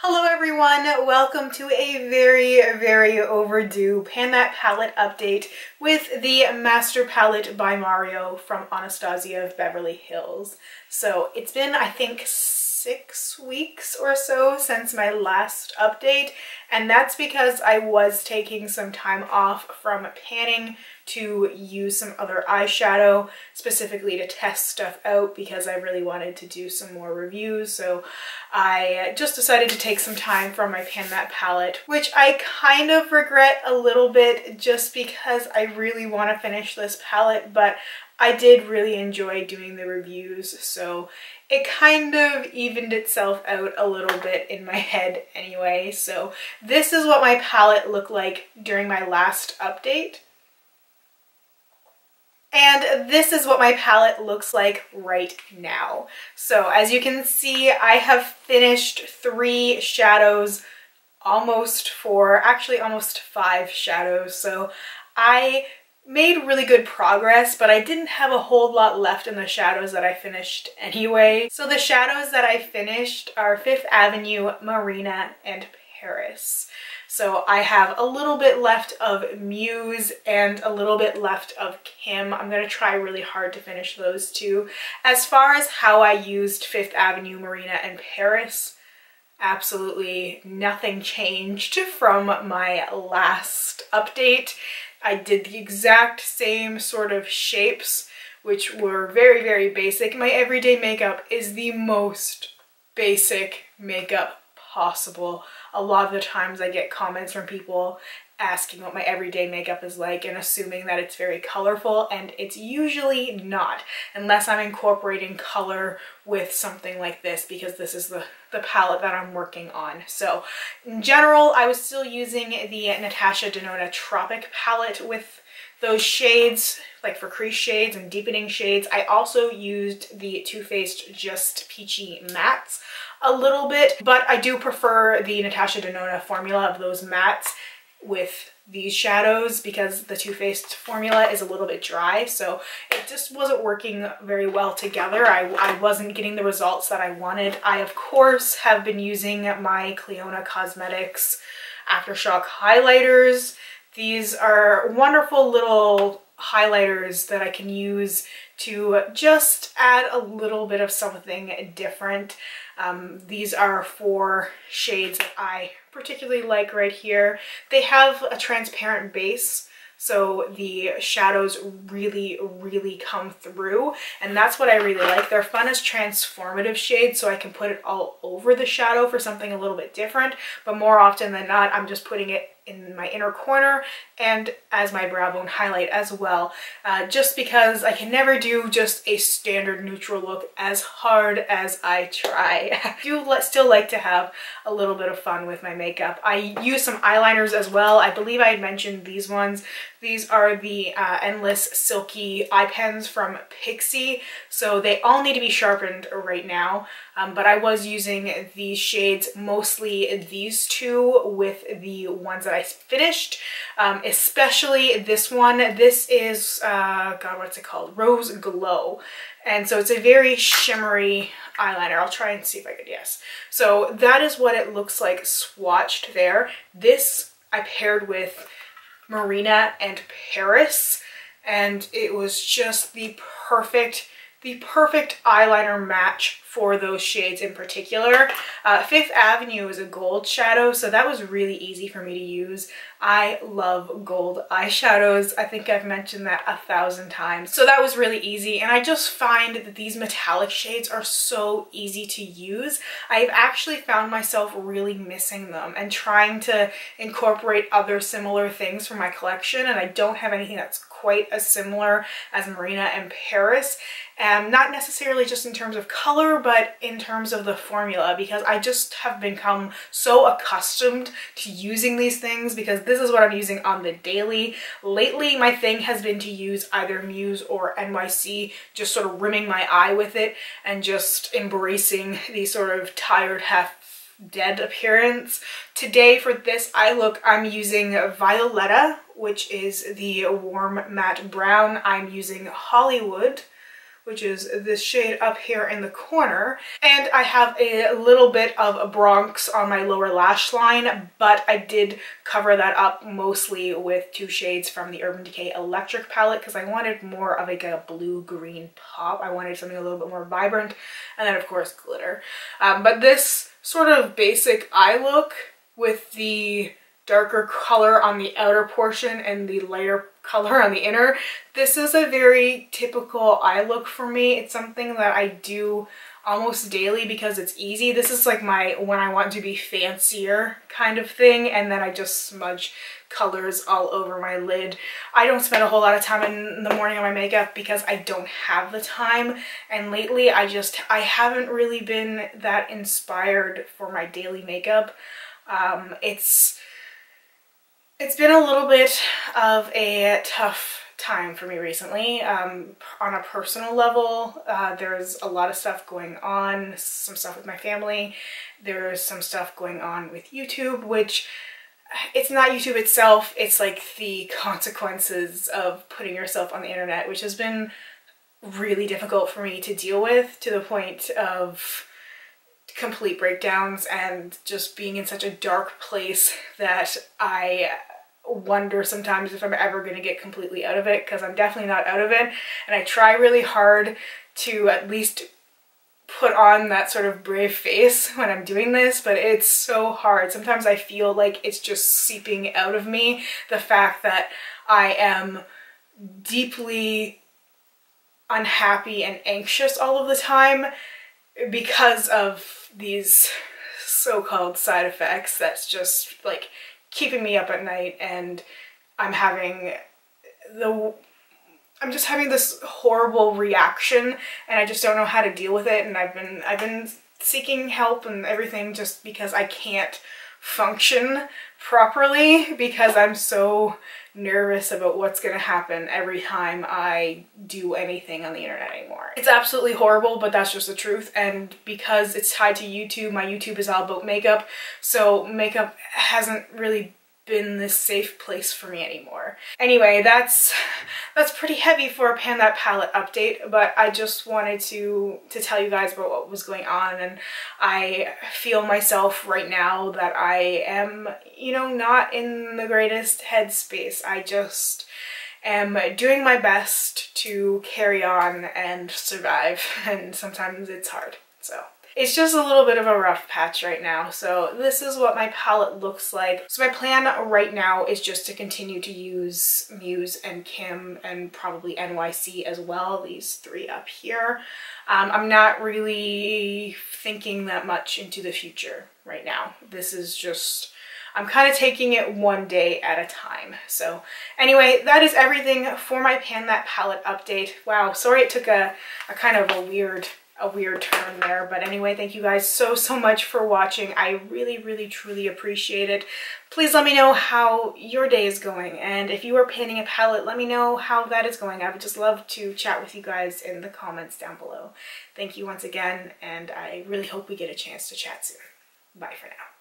Hello everyone, welcome to a very overdue Pan That Palette update with the Master Palette by Mario from Anastasia of Beverly Hills. So it's been, I think, 6 weeks or so since my last update, and that's because I was taking some time off from panning to use some other eyeshadow, specifically to test stuff out because I really wanted to do some more reviews. So I just decided to take some time from my Pan That palette, which I kind of regret a little bit just because I really want to finish this palette, but I did really enjoy doing the reviews, so it kind of evened itself out a little bit in my head anyway. So this is what my palette looked like during my last update. And this is what my palette looks like right now. So as you can see, I have finished 3 shadows, almost 5 shadows. So I made really good progress, but I didn't have a whole lot left in the shadows that I finished anyway. So the shadows that I finished are Fifth Avenue, Marina, and Paris. So I have a little bit left of Muse and a little bit left of Kim. I'm going to try really hard to finish those two. As far as how I used Fifth Avenue, Marina, and Paris, absolutely nothing changed from my last update. I did the exact same sort of shapes, which were very basic. My everyday makeup is the most basic makeup possible. A lot of the times I get comments from people asking what my everyday makeup is like and assuming that it's very colorful, and it's usually not, unless I'm incorporating color with something like this, because this is the palette that I'm working on. So in general, I was still using the Natasha Denona Tropic palette with those shades, like for crease shades and deepening shades. I also used the Too Faced Just Peachy Mattes a little bit, but I do prefer the Natasha Denona formula of those mattes with these shadows because the Too Faced formula is a little bit dry, so it just wasn't working very well together. I wasn't getting the results that I wanted. I, of course, have been using my Clionadh Cosmetics Aftershock highlighters. These are wonderful little highlighters that I can use to just add a little bit of something different. These are 4 shades that I particularly like right here. They have a transparent base, so the shadows really come through, and that's what I really like. They're fun as transformative shades, so I can put it all over the shadow for something a little bit different, but more often than not, I'm just putting it in my inner corner and as my brow bone highlight as well, just because I can never do just a standard neutral look as hard as I try. I do still like to have a little bit of fun with my makeup. I use some eyeliners as well. I believe I had mentioned these ones. These are the Endless Silky eye pens from Pixi, so they all need to be sharpened right now, but I was using these shades, mostly these 2 with the ones that I finished, especially this one. This is, God, what's it called? Rose Glow. And so it's a very shimmery eyeliner. I'll try and see if I could, yes. So that is what it looks like swatched there. This I paired with Marina and Paris, and it was just the perfect eyeliner match for those shades in particular. Fifth Avenue is a gold shadow, so that was really easy for me to use. I love gold eyeshadows. I think I've mentioned that 1,000 times. So that was really easy, and I just find that these metallic shades are so easy to use. I've actually found myself really missing them and trying to incorporate other similar things from my collection, and I don't have anything that's quite as similar as Marina and Paris. Not necessarily just in terms of color, but in terms of the formula, because I just have become so accustomed to using these things because this is what I'm using on the daily. Lately, my thing has been to use either Muse or NYC, just sort of rimming my eye with it and just embracing the sort of tired, half dead appearance. Today for this eye look, I'm using Violetta, which is the warm matte brown. I'm using Hollywood, which is this shade up here in the corner. And I have a little bit of a Bronx on my lower lash line, but I did cover that up mostly with 2 shades from the Urban Decay Electric palette because I wanted more of like a blue-green pop. I wanted something a little bit more vibrant, and then of course glitter. But this sort of basic eye look with the darker color on the outer portion and the lighter color on the inner, this is a very typical eye look for me. It's something that I do almost daily because it's easy. This is like my when I want to be fancier kind of thing, and then I just smudge colors all over my lid. I don't spend a whole lot of time in the morning on my makeup because I don't have the time, and lately I haven't really been that inspired for my daily makeup. It's been a little bit of a tough time for me recently. On a personal level, there's a lot of stuff going on, some stuff with my family. There's some stuff going on with YouTube, which it's not YouTube itself, it's like the consequences of putting yourself on the internet, which has been really difficult for me to deal with, to the point of complete breakdowns and just being in such a dark place that I wonder sometimes if I'm ever going to get completely out of it, because I'm definitely not out of it, and I try really hard to at least put on that sort of brave face when I'm doing this, but it's so hard. Sometimes I feel like it's just seeping out of me, the fact that I am deeply unhappy and anxious all of the time because of these so-called side effects that's just like keeping me up at night, and I'm just having this horrible reaction, and I just don't know how to deal with it, and I've been seeking help and everything just because I can't function properly because I'm so nervous about what's gonna happen every time I do anything on the internet anymore. It's absolutely horrible, but that's just the truth, and because it's tied to YouTube, my YouTube is all about makeup, so makeup hasn't really been this safe place for me anymore. Anyway, that's pretty heavy for a Pan That Palette update, but I just wanted to tell you guys about what was going on, and I feel myself right now that I am, you know, not in the greatest headspace. I just am doing my best to carry on and survive, and sometimes it's hard, so. It's just a little bit of a rough patch right now, so this is what my palette looks like. So my plan right now is just to continue to use Muse and Kim and probably NYC as well, these 3 up here. I'm not really thinking that much into the future right now. This is just, I'm kind of taking it one day at a time. So anyway, that is everything for my Pan That Palette update. Wow, sorry it took a kind of a weird turn there, but anyway, thank you guys so much for watching. I really truly appreciate it. Please let me know how your day is going, and if you are panning a palette, let me know how that is going. I would just love to chat with you guys in the comments down below. Thank you once again, and I really hope we get a chance to chat soon. Bye for now.